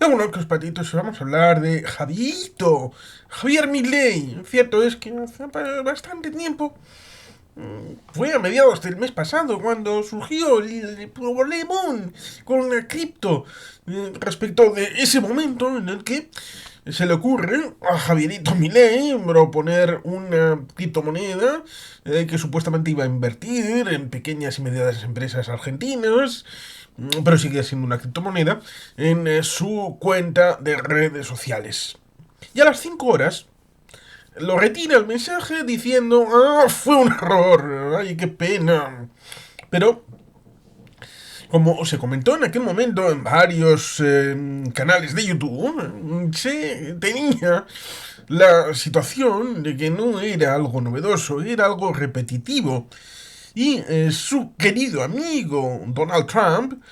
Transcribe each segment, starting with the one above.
Bueno, que os patitos, vamos a hablar de Javierito, Javier Milei. Cierto es que hace bastante tiempo, fue a mediados del mes pasado cuando surgió el problemón con la cripto, respecto de ese momento en el que se le ocurre a Javierito Milei proponer una criptomoneda que supuestamente iba a invertir en pequeñas y medianas empresas argentinas, pero sigue siendo una criptomoneda, en su cuenta de redes sociales. Y a las 5 horas lo retira el mensaje diciendo, fue un error, ay, qué pena. Pero, como se comentó en aquel momento en varios canales de YouTube, se tenía la situación de que no era algo novedoso, era algo repetitivo. Y su querido amigo Donald Trump,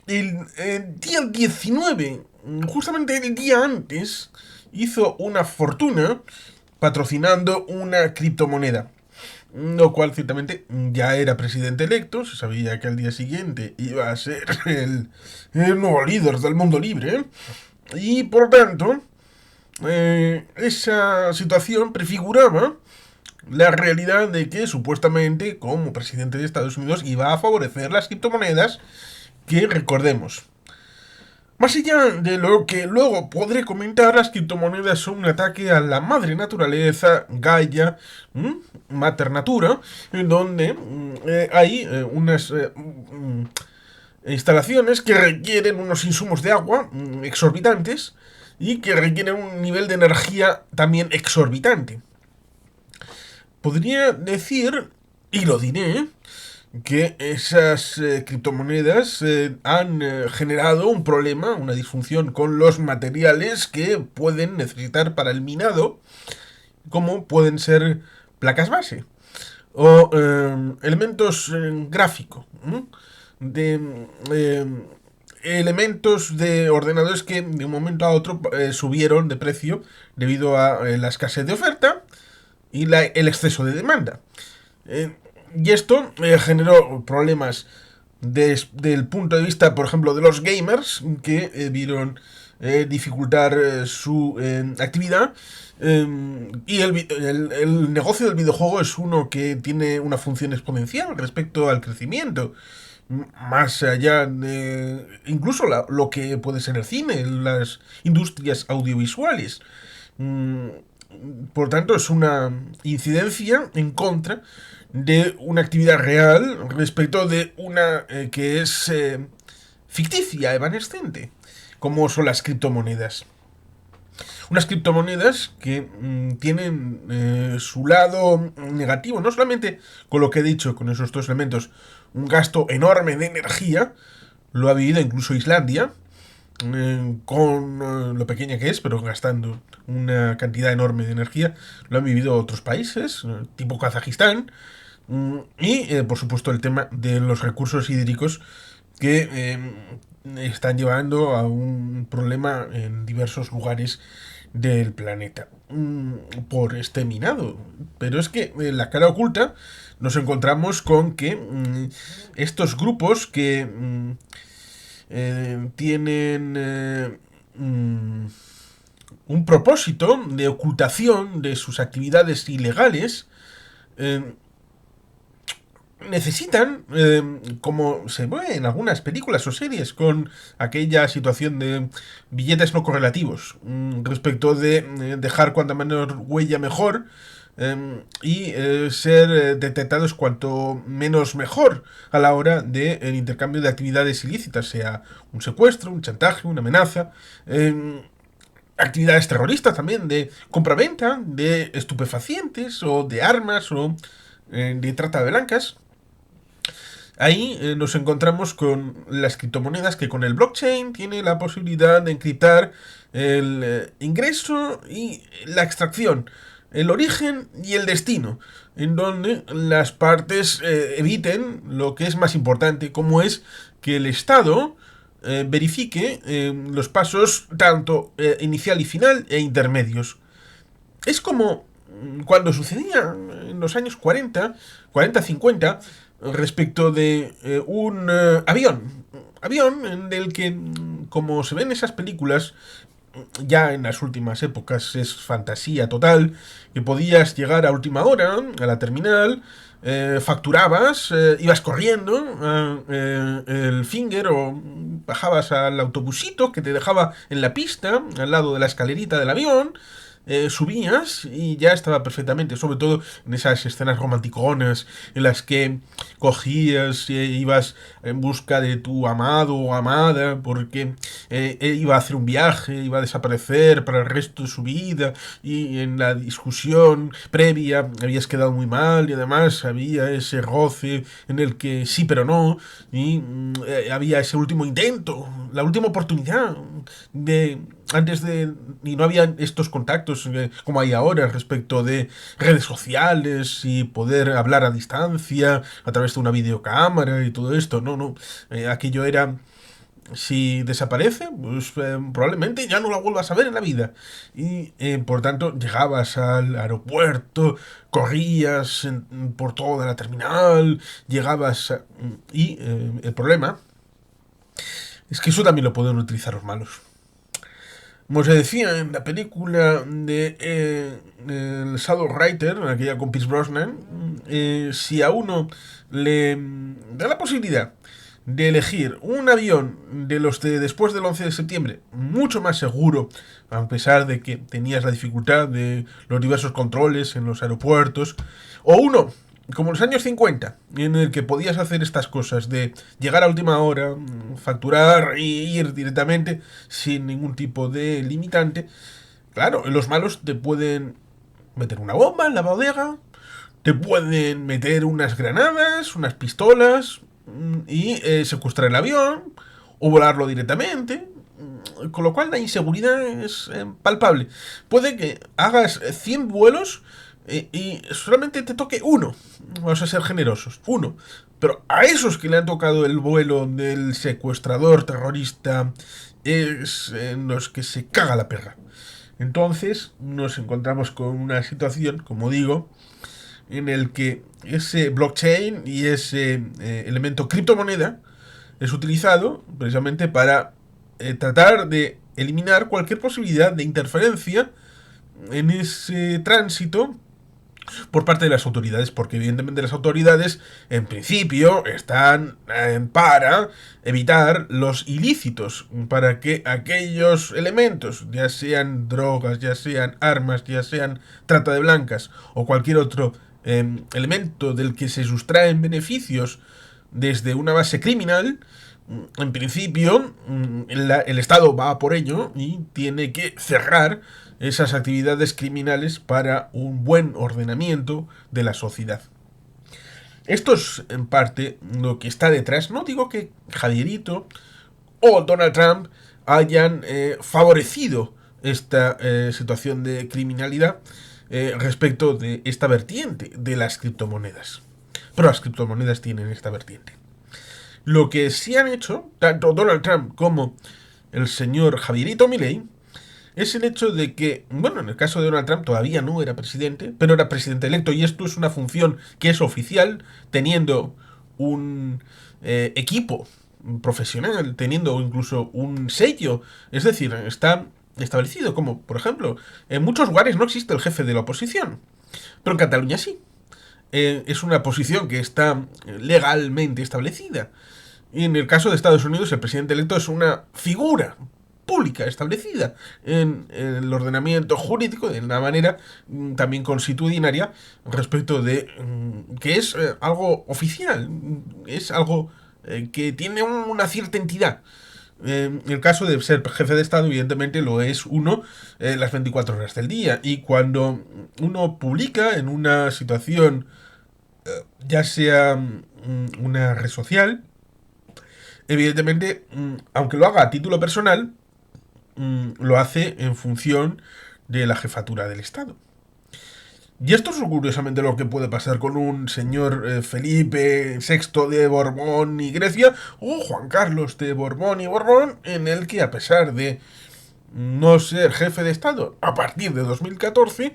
el día 19, justamente el día antes, hizo una fortuna patrocinando una criptomoneda. Lo cual ciertamente ya era presidente electo, se sabía que al día siguiente iba a ser el nuevo líder del mundo libre. Y por tanto, esa situación prefiguraba la realidad de que supuestamente como presidente de Estados Unidos iba a favorecer las criptomonedas que, recordemos, más allá de lo que luego podré comentar, las criptomonedas son un ataque a la madre naturaleza, Gaia, Mater Natura, en donde hay unas instalaciones que requieren unos insumos de agua exorbitantes y que requieren un nivel de energía también exorbitante. Podría decir, y lo diré, que esas criptomonedas han generado un problema, una disfunción con los materiales que pueden necesitar para el minado, como pueden ser placas base o elementos gráficos, de elementos de ordenadores que de un momento a otro subieron de precio debido a la escasez de oferta y el exceso de demanda. Eh, y esto generó problemas desde el punto de vista, por ejemplo, de los gamers, que vieron dificultar su actividad. Y el negocio del videojuego es uno que tiene una función exponencial respecto al crecimiento. Más allá de incluso lo que puede ser el cine, las industrias audiovisuales. Mm, por tanto, es una incidencia en contra de una actividad real respecto de una que es ficticia, evanescente, como son las criptomonedas. Unas criptomonedas que tienen su lado negativo, no solamente con lo que he dicho, con esos dos elementos, un gasto enorme de energía, lo ha vivido incluso Islandia, con lo pequeña que es, pero gastando una cantidad enorme de energía, lo han vivido otros países, tipo Kazajistán, y por supuesto el tema de los recursos hídricos que están llevando a un problema en diversos lugares del planeta por este minado. Pero es que en la cara oculta nos encontramos con que estos grupos que tienen un propósito de ocultación de sus actividades ilegales, eh, necesitan, como se ve en algunas películas o series, con aquella situación de billetes no correlativos, respecto de dejar cuanta menor huella mejor, y ser detectados cuanto menos mejor a la hora del intercambio de actividades ilícitas, sea un secuestro, un chantaje, una amenaza, actividades terroristas también, de compraventa de estupefacientes o de armas o de trata de blancas. Ahí nos encontramos con las criptomonedas que con el blockchain tiene la posibilidad de encriptar el ingreso y la extracción, el origen y el destino, en donde las partes eviten lo que es más importante, como es que el Estado verifique los pasos tanto inicial y final e intermedios. Es como cuando sucedía en los años 40, 50, respecto de un avión. Avión en el que como se ven esas películas, ya en las últimas épocas es fantasía total, que podías llegar a última hora a la terminal, facturabas, ibas corriendo el finger o bajabas al autobusito que te dejaba en la pista, al lado de la escalerita del avión, subías y ya estaba perfectamente, sobre todo en esas escenas romanticonas en las que cogías e ibas en busca de tu amado o amada porque iba a hacer un viaje, iba a desaparecer para el resto de su vida y en la discusión previa habías quedado muy mal y además había ese roce en el que sí pero no y había ese último intento, la última oportunidad de antes de y no había estos contactos como hay ahora respecto de redes sociales y poder hablar a distancia a través de una videocámara y todo esto, no, aquello era, si desaparece, pues probablemente ya no la vuelvas a ver en la vida. Y por tanto, llegabas al aeropuerto, corrías por toda la terminal, llegabas y el problema es que eso también lo pueden utilizar los malos. Como se decía en la película de el Shadow Rider, aquella con Pierce Brosnan, si a uno le da la posibilidad de elegir un avión de los de después del 11 de septiembre, mucho más seguro, a pesar de que tenías la dificultad de los diversos controles en los aeropuertos, o uno como en los años 50, en el que podías hacer estas cosas de llegar a última hora, facturar y ir directamente sin ningún tipo de limitante, claro, los malos te pueden meter una bomba en la bodega, te pueden meter unas granadas, unas pistolas y secuestrar el avión o volarlo directamente. Con lo cual la inseguridad es palpable. Puede que hagas 100 vuelos y solamente te toque uno. Vamos a ser generosos, uno. Pero a esos que le han tocado el vuelo del secuestrador terrorista es en los que se caga la perra. Entonces nos encontramos con una situación, como digo, en el que ese blockchain y ese elemento criptomoneda es utilizado precisamente para tratar de eliminar cualquier posibilidad de interferencia en ese tránsito por parte de las autoridades, porque evidentemente las autoridades en principio están para evitar los ilícitos, para que aquellos elementos, ya sean drogas, ya sean armas, ya sean trata de blancas o cualquier otro elemento del que se sustraen beneficios desde una base criminal, en principio el Estado va por ello y tiene que cerrar esas actividades criminales para un buen ordenamiento de la sociedad. Esto es en parte lo que está detrás. No digo que Javierito o Donald Trump hayan favorecido esta situación de criminalidad respecto de esta vertiente de las criptomonedas. Pero las criptomonedas tienen esta vertiente. Lo que sí han hecho, tanto Donald Trump como el señor Javierito Milei, es el hecho de que, bueno, en el caso de Donald Trump todavía no era presidente, pero era presidente electo y esto es una función que es oficial, teniendo un equipo profesional, teniendo incluso un sello, es decir, está establecido, como por ejemplo, en muchos lugares no existe el jefe de la oposición, pero en Cataluña sí. Es una posición que está legalmente establecida. Y en el caso de Estados Unidos, el presidente electo es una figura pública establecida en el ordenamiento jurídico de una manera también consuetudinaria respecto de que es algo oficial, es algo que tiene una cierta entidad. El caso de ser jefe de Estado, evidentemente, lo es uno las 24 horas del día. Y cuando uno publica en una situación, ya sea una red social, evidentemente, aunque lo haga a título personal, lo hace en función de la jefatura del Estado. Y esto es curiosamente lo que puede pasar con un señor Felipe VI de Borbón y Grecia o Juan Carlos de Borbón y Borbón, en el que a pesar de no ser jefe de Estado a partir de 2014,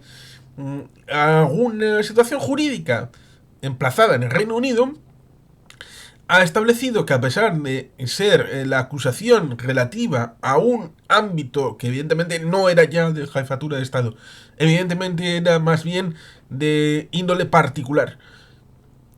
alguna situación jurídica emplazada en el Reino Unido ha establecido que a pesar de ser la acusación relativa a un ámbito que evidentemente no era ya de jefatura de Estado, evidentemente era más bien de índole particular,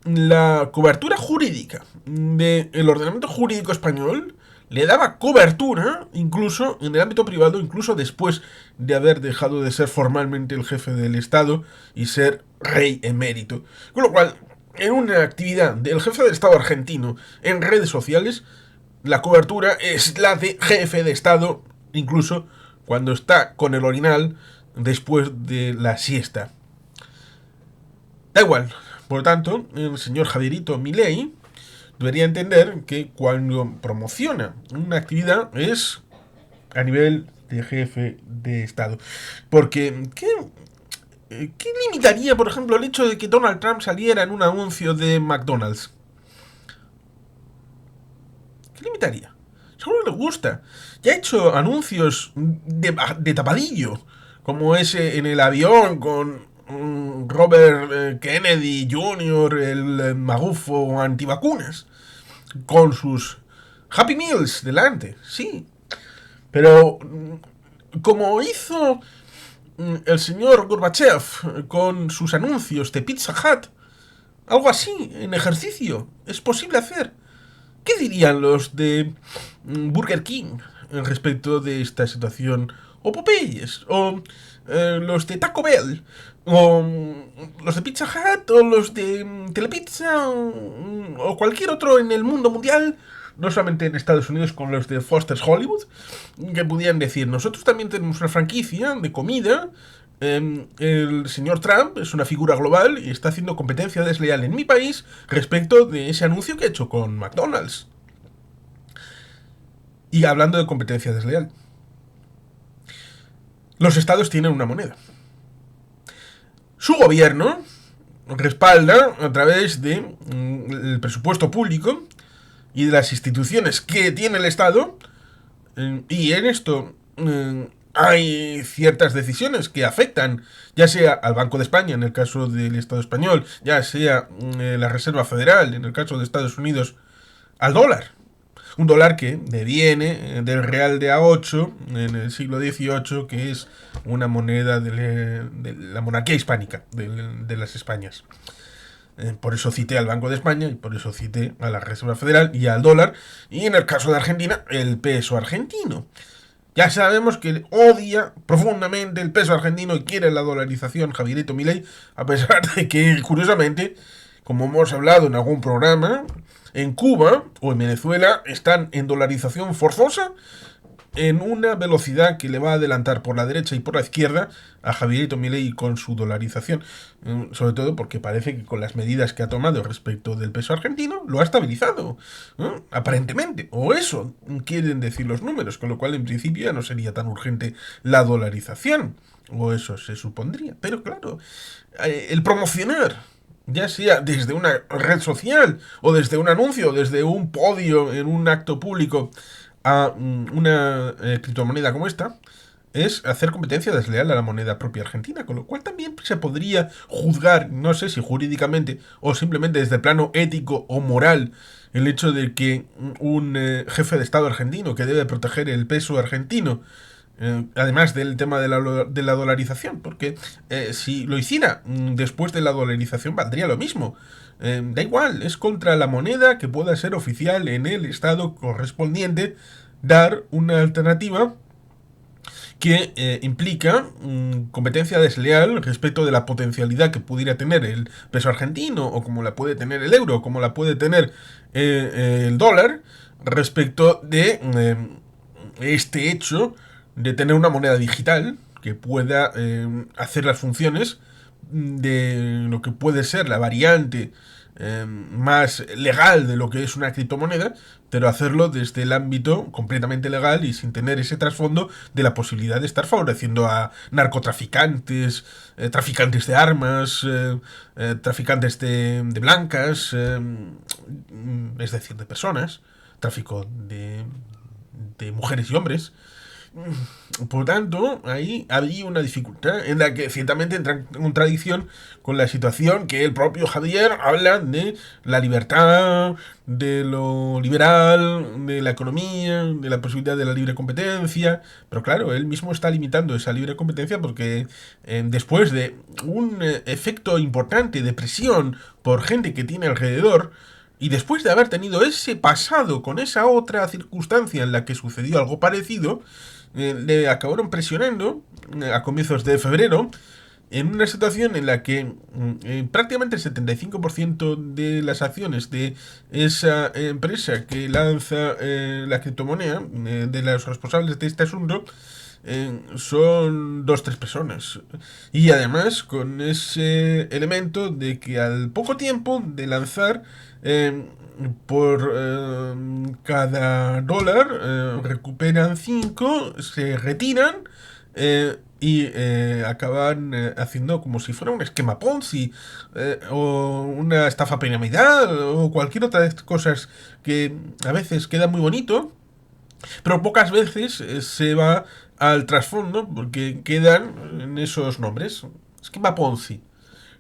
la cobertura jurídica del ordenamiento jurídico español le daba cobertura incluso en el ámbito privado, incluso después de haber dejado de ser formalmente el jefe del Estado y ser rey emérito. Con lo cual, en una actividad del jefe del Estado argentino en redes sociales, la cobertura es la de jefe de Estado, incluso cuando está con el orinal después de la siesta. Da igual. Por lo tanto, el señor Javierito Milei debería entender que cuando promociona una actividad es a nivel de jefe de Estado. Porque, ¿qué limitaría, por ejemplo, el hecho de que Donald Trump saliera en un anuncio de McDonald's? ¿Qué limitaría? Seguro que le gusta. Ya ha hecho anuncios de tapadillo, como ese en el avión con Robert Kennedy Jr., el magufo antivacunas, con sus Happy Meals delante, sí. Pero como hizo el señor Gorbachev con sus anuncios de Pizza Hut, algo así, en ejercicio, es posible hacer. ¿Qué dirían los de Burger King respecto de esta situación? O Popeyes, o los de Taco Bell, o los de Pizza Hut, o los de Telepizza, o cualquier otro en el mundo mundial, no solamente en Estados Unidos con los de Foster's Hollywood, que pudieran decir, nosotros también tenemos una franquicia de comida, el señor Trump es una figura global y está haciendo competencia desleal en mi país respecto de ese anuncio que ha hecho con McDonald's. Y hablando de competencia desleal, los estados tienen una moneda. Su gobierno respalda a través de el presupuesto público y de las instituciones que tiene el Estado, y en esto hay ciertas decisiones que afectan ya sea al Banco de España en el caso del Estado español, ya sea la Reserva Federal en el caso de Estados Unidos, al dólar. Un dólar que deviene del real de A8 en el siglo XVIII, que es una moneda de la monarquía hispánica, de las Españas. Por eso cité al Banco de España y por eso cité a la Reserva Federal y al dólar. Y en el caso de Argentina, el peso argentino. Ya sabemos que odia profundamente el peso argentino y quiere la dolarización Javierito Milei, a pesar de que, curiosamente, como hemos hablado en algún programa, en Cuba o en Venezuela están en dolarización forzosa en una velocidad que le va a adelantar por la derecha y por la izquierda a Javierito Milei con su dolarización. Sobre todo porque parece que con las medidas que ha tomado respecto del peso argentino lo ha estabilizado, ¿no? Aparentemente. O eso quieren decir los números, con lo cual en principio ya no sería tan urgente la dolarización. O eso se supondría. Pero claro, el promocionar, ya sea desde una red social o desde un anuncio o desde un podio en un acto público a una criptomoneda como esta, es hacer competencia desleal a la moneda propia argentina, con lo cual también se podría juzgar, no sé si jurídicamente o simplemente desde el plano ético o moral, el hecho de que un jefe de Estado argentino que debe proteger el peso argentino, además del tema de la dolarización, porque si lo hiciera después de la dolarización valdría lo mismo. Da igual, es contra la moneda que pueda ser oficial en el estado correspondiente, dar una alternativa que implica competencia desleal respecto de la potencialidad que pudiera tener el peso argentino, o como la puede tener el euro, como la puede tener el dólar, respecto de este hecho de tener una moneda digital que pueda hacer las funciones de lo que puede ser la variante más legal de lo que es una criptomoneda, pero hacerlo desde el ámbito completamente legal y sin tener ese trasfondo de la posibilidad de estar favoreciendo a narcotraficantes, traficantes de armas, traficantes de blancas, es decir, de personas, tráfico de mujeres y hombres. Por tanto, ahí había una dificultad en la que ciertamente entra en contradicción con la situación que el propio Javier habla de la libertad, de lo liberal, de la economía, de la posibilidad de la libre competencia. Pero claro, él mismo está limitando esa libre competencia porque después de un efecto importante de presión por gente que tiene alrededor, y después de haber tenido ese pasado con esa otra circunstancia en la que sucedió algo parecido, le acabaron presionando a comienzos de febrero en una situación en la que prácticamente el 75% de las acciones de esa empresa que lanza la criptomoneda, de los responsables de este asunto, son dos, tres personas. Y además con ese elemento de que al poco tiempo de lanzar, eh, por cada dólar recuperan 5, se retiran y acaban haciendo como si fuera un esquema Ponzi o una estafa piramidal o cualquier otra de estas cosas que a veces queda muy bonito, pero pocas veces se va al trasfondo porque quedan en esos nombres. Esquema Ponzi,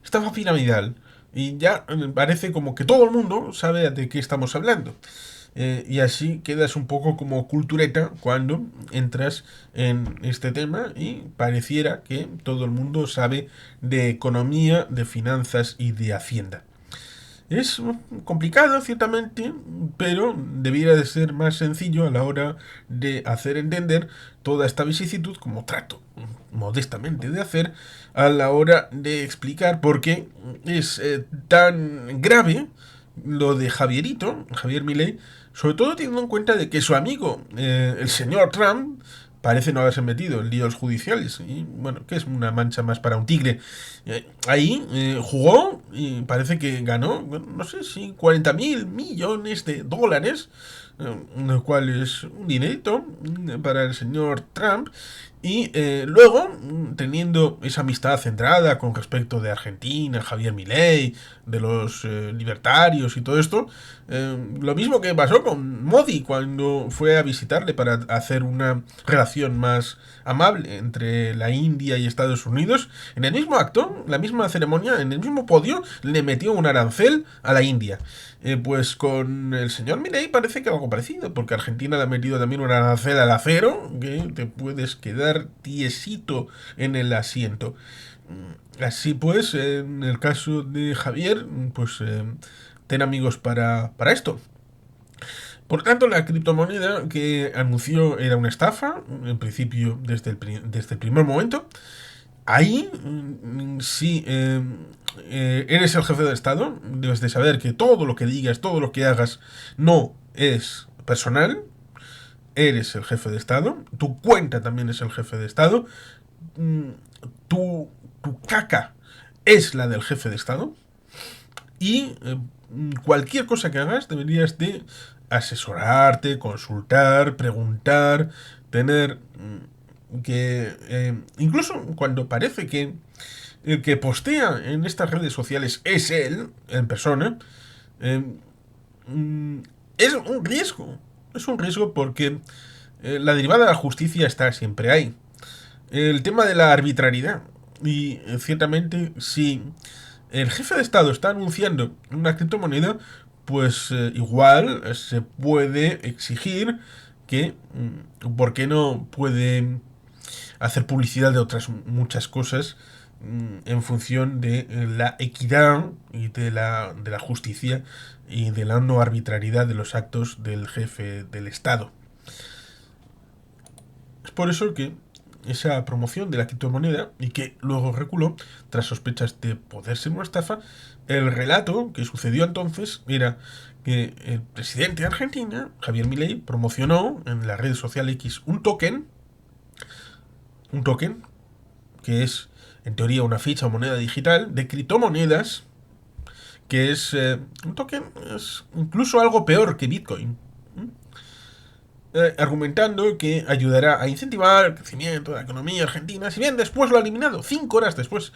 estafa piramidal. Y ya parece como que todo el mundo sabe de qué estamos hablando. Y así quedas un poco como cultureta cuando entras en este tema y pareciera que todo el mundo sabe de economía, de finanzas y de hacienda. Es complicado, ciertamente, pero debiera de ser más sencillo a la hora de hacer entender toda esta vicisitud, como trato modestamente de hacer, a la hora de explicar por qué es tan grave lo de Javier Milei, sobre todo teniendo en cuenta de que su amigo, el señor Trump, parece no haberse metido en líos judiciales. Y bueno, que es una mancha más para un tigre. Ahí jugó y parece que ganó, no sé si 40.000 millones de dólares, lo cual es un dinerito para el señor Trump. Y luego, teniendo esa amistad centrada con respecto de Argentina, Javier Milei, de los libertarios y todo esto, lo mismo que pasó con Modi cuando fue a visitarle para hacer una relación más amable entre la India y Estados Unidos, en el mismo acto, la misma ceremonia, en el mismo podio, le metió un arancel a la India. Pues con el señor Milei parece que algo parecido, porque Argentina le ha metido también un arancel al acero, que te puedes quedar tiesito en el asiento. Así pues, en el caso de Javier, pues ten amigos para esto. Por tanto, la criptomoneda que anunció era una estafa, en principio desde el primer momento. Ahí, si eres el jefe de Estado, debes de saber que todo lo que digas, todo lo que hagas, no es personal. Eres el jefe de Estado. Tu cuenta también es el jefe de Estado. mm, tu caca es la del jefe de Estado. Y cualquier cosa que hagas deberías de asesorarte, consultar, preguntar, tener que incluso cuando parece que el que postea en estas redes sociales es él, en persona, eh, mm, es un riesgo. Es un riesgo porque la derivada de la justicia está siempre ahí. El tema de la arbitrariedad. Y ciertamente, si el jefe de Estado está anunciando una criptomoneda, pues igual se puede exigir que, ¿por qué no puede hacer publicidad de otras muchas cosas en función de la equidad y de la justicia y de la no arbitrariedad de los actos del jefe del Estado? Es por eso que esa promoción de la criptomoneda y que luego reculó tras sospechas de poder ser una estafa, el relato que sucedió entonces era que el presidente de Argentina, Javier Milei, promocionó en la red social X un token que es en teoría una ficha o moneda digital de criptomonedas, que es un token, es incluso algo peor que Bitcoin, argumentando que ayudará a incentivar el crecimiento de la economía argentina, si bien después lo ha eliminado, 5 horas después,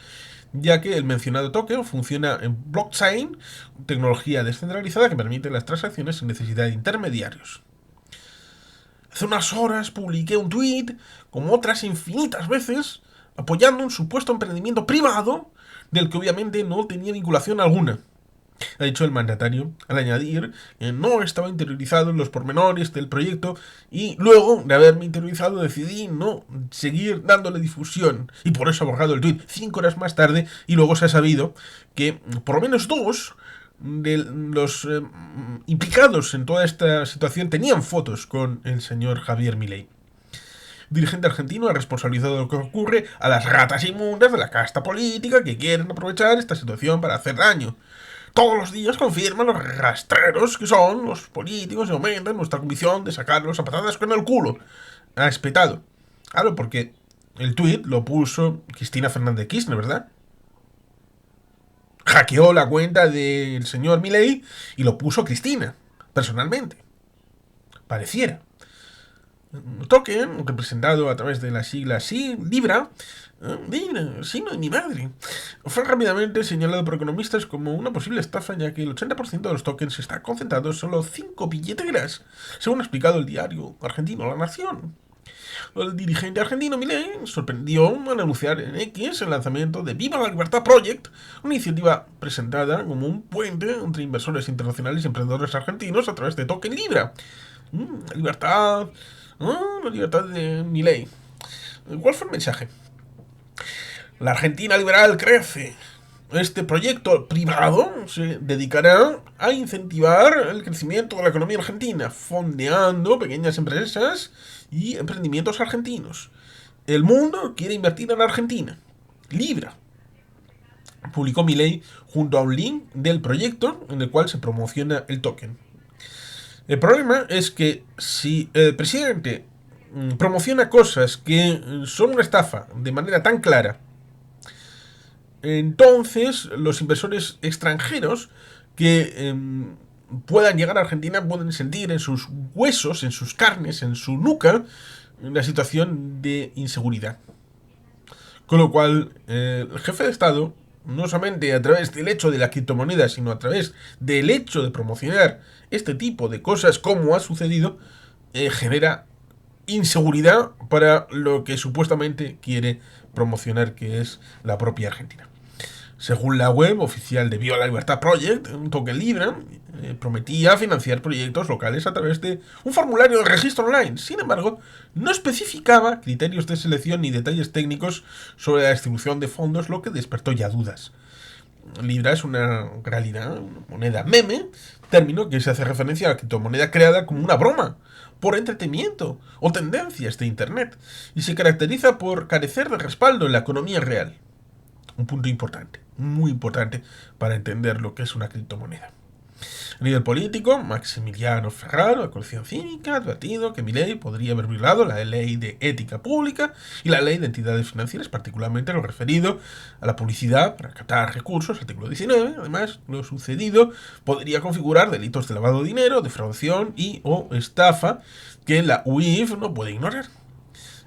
ya que el mencionado token funciona en blockchain, tecnología descentralizada que permite las transacciones sin necesidad de intermediarios. Hace unas horas publiqué un tweet, como otras infinitas veces, apoyando un supuesto emprendimiento privado del que obviamente no tenía vinculación alguna, ha dicho el mandatario, al añadir que no estaba interiorizado en los pormenores del proyecto y luego de haberme interiorizado decidí no seguir dándole difusión y por eso ha borrado el tweet 5 horas más tarde y luego se ha sabido que por lo menos dos de los implicados en toda esta situación tenían fotos con el señor Javier Milei. Dirigente argentino ha responsabilizado de lo que ocurre a las ratas inmundas de la casta política que quieren aprovechar esta situación para hacer daño. Todos los días confirman los rastreros que son los políticos y aumentan nuestra convicción de sacarlos a patadas con el culo. Ha espetado. Claro, porque el tuit lo puso Cristina Fernández de Kirchner, ¿verdad? Hackeó la cuenta del señor Milei y lo puso Cristina, personalmente. Pareciera. Token, representado a través de la sigla Libra, signo de mi madre, fue rápidamente señalado por economistas como una posible estafa, ya que el 80% de los tokens está concentrado en solo 5 billeteras, según ha explicado el diario argentino La Nación. El dirigente argentino Milei sorprendió al anunciar en X el lanzamiento de Viva la Libertad Project, una iniciativa presentada como un puente entre inversores internacionales y emprendedores argentinos a través de token Libra. Libertad... la libertad de Milei. ¿Cuál fue el mensaje? La Argentina liberal crece. Este proyecto privado se dedicará a incentivar el crecimiento de la economía argentina, fondeando pequeñas empresas y emprendimientos argentinos. El mundo quiere invertir en Argentina. Libra. Publicó Milei junto a un link del proyecto en el cual se promociona el token. El problema es que si el presidente promociona cosas que son una estafa de manera tan clara, entonces los inversores extranjeros que puedan llegar a Argentina pueden sentir en sus huesos, en sus carnes, en su nuca, la situación de inseguridad. Con lo cual, el jefe de Estado, no solamente a través del hecho de la criptomoneda, sino a través del hecho de promocionar este tipo de cosas como ha sucedido, genera inseguridad para lo que supuestamente quiere promocionar, que es la propia Argentina. Según la web oficial de Viva la Libertad Project, un token Libra prometía financiar proyectos locales a través de un formulario de registro online. Sin embargo, no especificaba criterios de selección ni detalles técnicos sobre la distribución de fondos, lo que despertó ya dudas. Libra es una realidad, una moneda meme, término que se hace referencia a la criptomoneda creada como una broma, por entretenimiento o tendencias de Internet, y se caracteriza por carecer de respaldo en la economía real. Un punto importante, muy importante para entender lo que es una criptomoneda. A nivel político, Maximiliano Ferraro, de Coalición Cívica, ha advertido que Milei podría haber violado la ley de ética pública y la ley de entidades financieras, particularmente lo referido a la publicidad para captar recursos, artículo 19. Además, lo sucedido podría configurar delitos de lavado de dinero, defraudación y o estafa que la UIF no puede ignorar.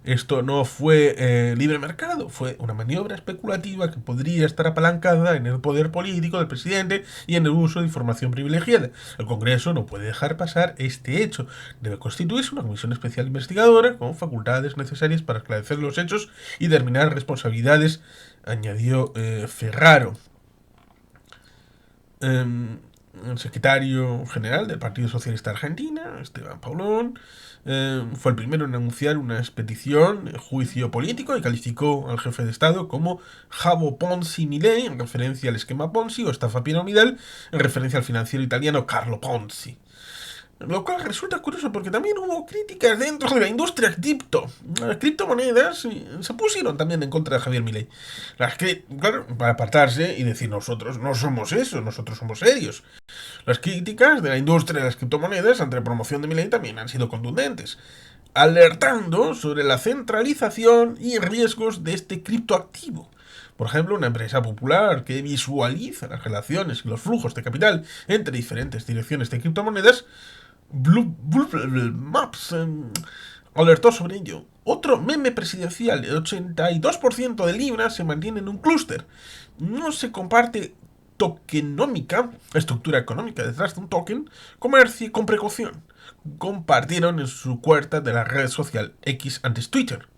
Esto no fue libre mercado, fue una maniobra especulativa que podría estar apalancada en el poder político del presidente y en el uso de información privilegiada. El Congreso no puede dejar pasar este hecho. Debe constituirse una comisión especial investigadora con facultades necesarias para esclarecer los hechos y determinar responsabilidades, añadió Ferraro. El secretario general del Partido Socialista Argentina, Esteban Paulón, fue el primero en anunciar una expedición de juicio político y calificó al jefe de Estado como Jabo Ponzi Milei, en referencia al esquema Ponzi, o estafa piramidal, en referencia al financiero italiano Carlo Ponzi. Lo cual resulta curioso porque también hubo críticas dentro de la industria cripto. Las criptomonedas se pusieron también en contra de Javier Milei. Claro, para apartarse y decir nosotros no somos eso, nosotros somos serios. Las críticas de la industria de las criptomonedas ante la promoción de Milei también han sido contundentes, alertando sobre la centralización y riesgos de este criptoactivo. Por ejemplo, una empresa popular que visualiza las relaciones y los flujos de capital entre diferentes direcciones de criptomonedas, Blue Maps, alertó sobre ello. Otro meme presidencial, el 82% de Libra se mantiene en un clúster. No se comparte tokenómica, estructura económica detrás de un token, comercie con precaución. compartieron en su cuenta de la red social X, antes Twitter.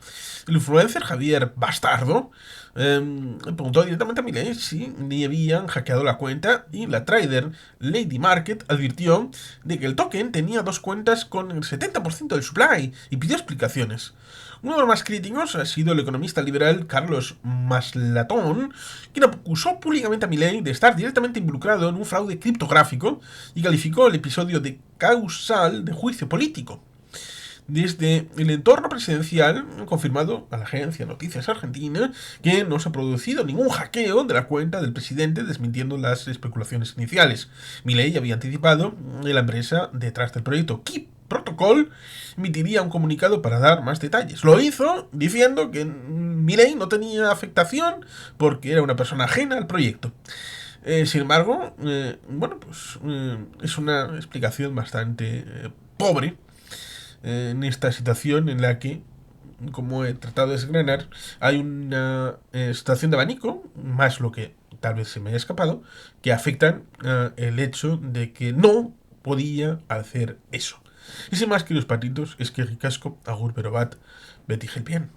El influencer Javier Bastardo preguntó directamente a Milei si le habían hackeado la cuenta, y la trader Lady Market advirtió de que el token tenía dos cuentas con el 70% del supply y pidió explicaciones. Uno de los más críticos ha sido el economista liberal Carlos Maslatón, quien acusó públicamente a Milei de estar directamente involucrado en un fraude criptográfico y calificó el episodio de causal de juicio político. Desde el entorno presidencial han confirmado a la agencia Noticias Argentina que no se ha producido ningún hackeo de la cuenta del presidente, desmintiendo las especulaciones iniciales. Milei había anticipado que la empresa detrás del proyecto Keep Protocol emitiría un comunicado para dar más detalles. Lo hizo diciendo que Milei no tenía afectación porque era una persona ajena al proyecto. Sin embargo, es una explicación bastante pobre en esta situación en la que, como he tratado de desgranar, hay una situación de abanico, más lo que tal vez se me haya escapado, que afectan el hecho de que no podía hacer eso. Y sin más, queridos patitos, es que ricasco, agur, pero bat, Betty Gelpian.